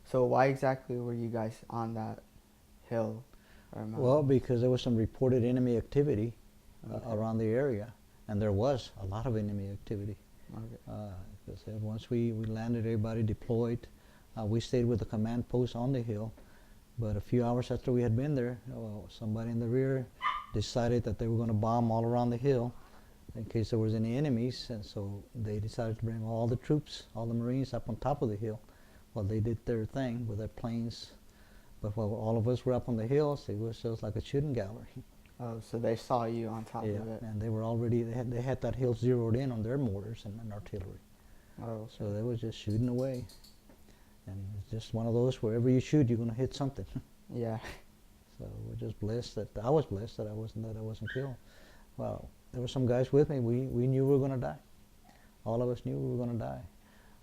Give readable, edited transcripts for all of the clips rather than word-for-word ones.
So why exactly were you guys on that hill or Well, mountain? because there was some reported enemy activity Okay. around the area, and there was a lot of enemy activity. Okay. Because once we landed, everybody deployed. We stayed with the command post on the hill, but a few hours after we had been there, somebody in the rear decided that they were going to bomb all around the hill in case there was any enemies, and so they decided to bring all the troops, all the Marines up on top of the hill. Well, they did their thing with their planes, but while all of us were up on the hills, it was just like a shooting gallery. Oh, so they saw you on top Yeah, of it. and they were already they had that hill zeroed in on their mortars and artillery, Oh, so okay. they was just shooting away, and it's just one of those wherever you shoot, you're gonna hit something. Yeah. So we're just blessed that I was blessed that I wasn't killed. Well, there were some guys with me. We knew we were gonna die. All of us knew we were gonna die.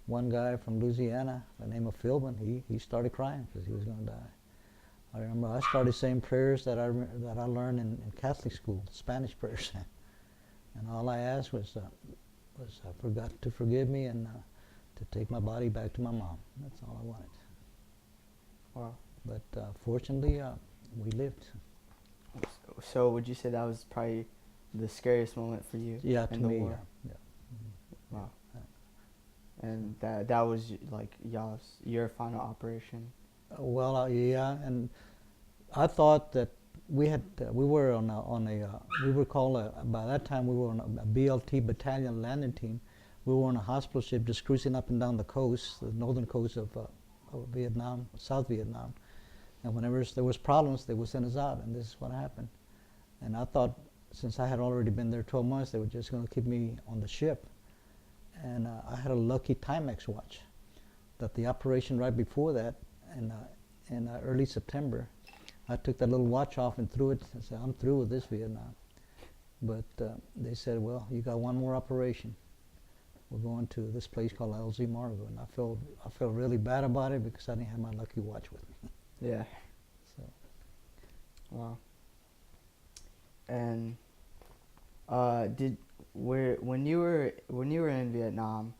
One guy from Louisiana, by the name of Philbin, he started crying because he was gonna die. I remember I started saying prayers that I learned in Catholic school, Spanish prayers, and all I asked was for God to forgive me and to take my body back to my mom. That's all I wanted. Wow. But fortunately, we lived. So would you say that was probably the scariest moment for you Yeah, to in the me, war? yeah, yeah. Wow. Yeah. And that was like y'all's your final operation. Well, yeah, and I thought that we were we were called by that time we were on a BLT battalion landing team. We were on a hospital ship just cruising up and down the coast, the northern coast of Vietnam, South Vietnam. And whenever there was problems, they would send us out, and this is what happened. And I thought, since I had already been there 12 months, they were just going to keep me on the ship. And I had a lucky Timex watch that the operation right before that, in early September, I took that little watch off and threw it and said, I'm through with this Vietnam. But they said, well, you got one more operation. We're going to this place called LZ Margo. And I felt really bad about it because I didn't have my lucky watch with me. Yeah. So, Wow. And did where when you were in Vietnam,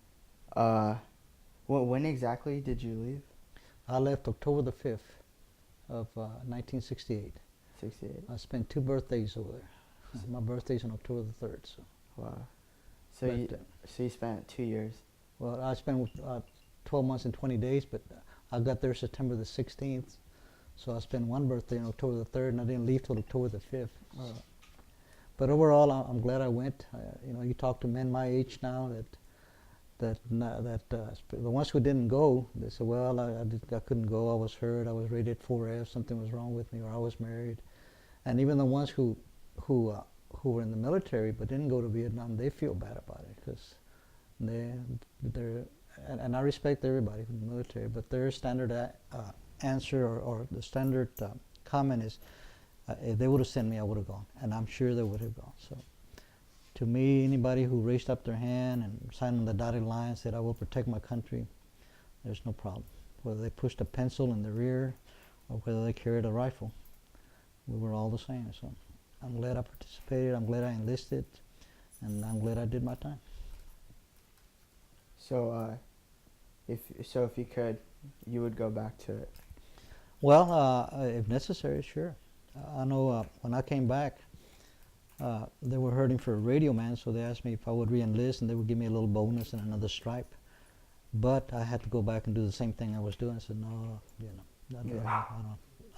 uh, when exactly did you leave? I left October the 5th of 1968. 68. I spent 2 birthdays over there. My birthday's on October the 3rd. So, Wow. So but, you spent 2 years. well, I spent 12 months and 20 days, but I got there September the 16th. So I spent one birthday on October the 3rd, and I didn't leave till October the 5th. Oh. But overall, I'm glad I went. You talk to men my age now the ones who didn't go, they said, well, I couldn't go. I was hurt. I was rated 4F. Something was wrong with me, or I was married. And even the ones who were in the military but didn't go to Vietnam, they feel bad about it because they're and I respect everybody from the military, but their standard answer or the standard comment is, if they would have sent me, I would have gone, and I'm sure they would have gone. So, to me, anybody who raised up their hand and signed on the dotted line and said, I will protect my country, there's no problem. Whether they pushed a pencil in the rear or whether they carried a rifle, we were all the same. So, I'm glad I participated. I'm glad I enlisted, and I'm glad I did my time. So if you could, you would go back to it. Well, if necessary, sure. I know when I came back, they were hurting for a radio man, so they asked me if I would re-enlist, and they would give me a little bonus and another stripe. But I had to go back and do the same thing I was doing. I said, no, I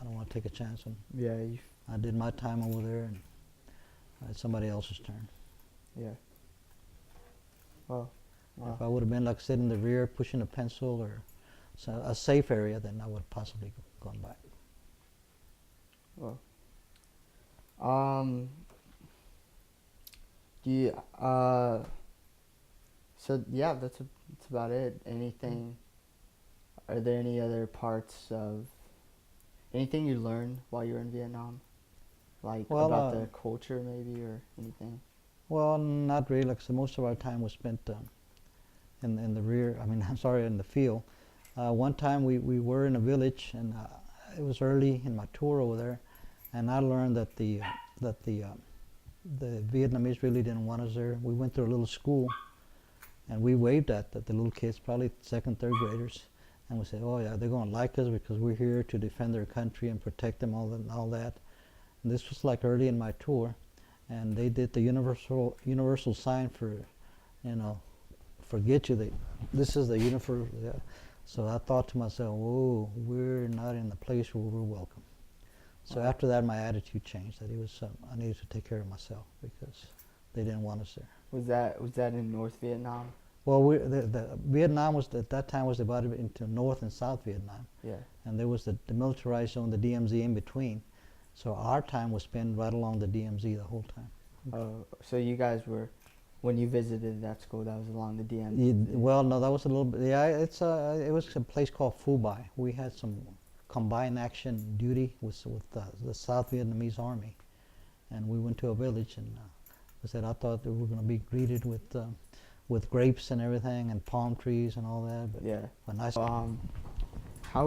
don't want to take a chance. And Yeah. I did my time over there, and it's somebody else's turn. Yeah. Well. Wow. If I would have been like sitting in the rear pushing a pencil or a safe area, then I would have possibly gone back. Well. Do you So yeah, that's about it. Anything? Are there any other parts of anything you learned while you were in Vietnam, like Well, about the culture maybe or anything? well, not really. Like, so most of our time was spent in the rear. I mean, I'm sorry, in the field. One time we were in a village, and it was early in my tour over there, and I learned that the Vietnamese really didn't want us there. We went to a little school, and we waved at the little kids, probably second, third graders, and we said, oh yeah, they're going to like us because we're here to defend their country and protect them, all that. And this was like early in my tour, and they did the universal sign for, you know, forget you. This is the universal. Yeah. So I thought to myself, whoa, we're not in the place where we're welcome. So Wow. after that, my attitude changed. That it was I needed to take care of myself because they didn't want us there. Was that in North Vietnam? Well, the Vietnam was at that time was divided into North and South Vietnam, Yeah. and there was the demilitarized zone, the DMZ, in between. So our time was spent right along the DMZ the whole time. So you guys were, when you visited that school, that was along the DM. Well, no, that was a little bit. Yeah, it was a place called Phu Bai. We had some combined action duty with the South Vietnamese Army, and we went to a village, and I said I thought that we were going to be greeted with grapes and everything and palm trees and all that. But Yeah. when I How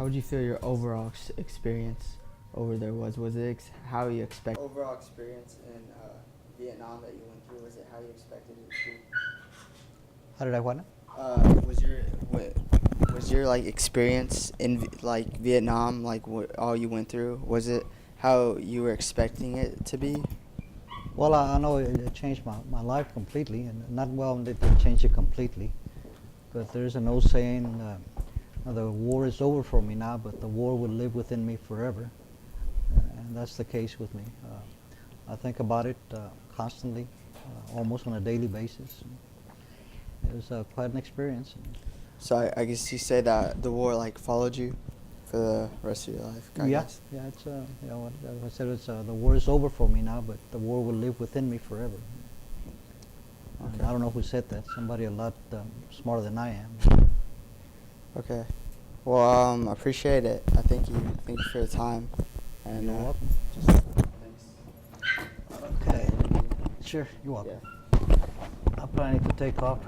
would you feel your overall experience over there was? Was it how you expect? Overall experience in Vietnam that you went through, was it how you expected it to be? how did I what? Was your like experience in like Vietnam, like what all you went through, was it how you were expecting it to be? Well, I know it changed my life completely, and not well, it didn't change it completely. But there's an old saying, the war is over for me now, but the war will live within me forever. And that's the case with me. I think about it constantly, almost on a daily basis. It was quite an experience. So I guess you say that the war like followed you for the rest of your life. I guess. Yeah, it's you know, what I said, it's the war is over for me now, but the war will live within me forever. And Okay. I don't know who said that. Somebody a lot smarter than I am. Okay. Well, I appreciate it. I thank you. Thank you for your time. And You're welcome. just thanks. Okay. Sure, you're welcome. Yeah. I probably need to take off.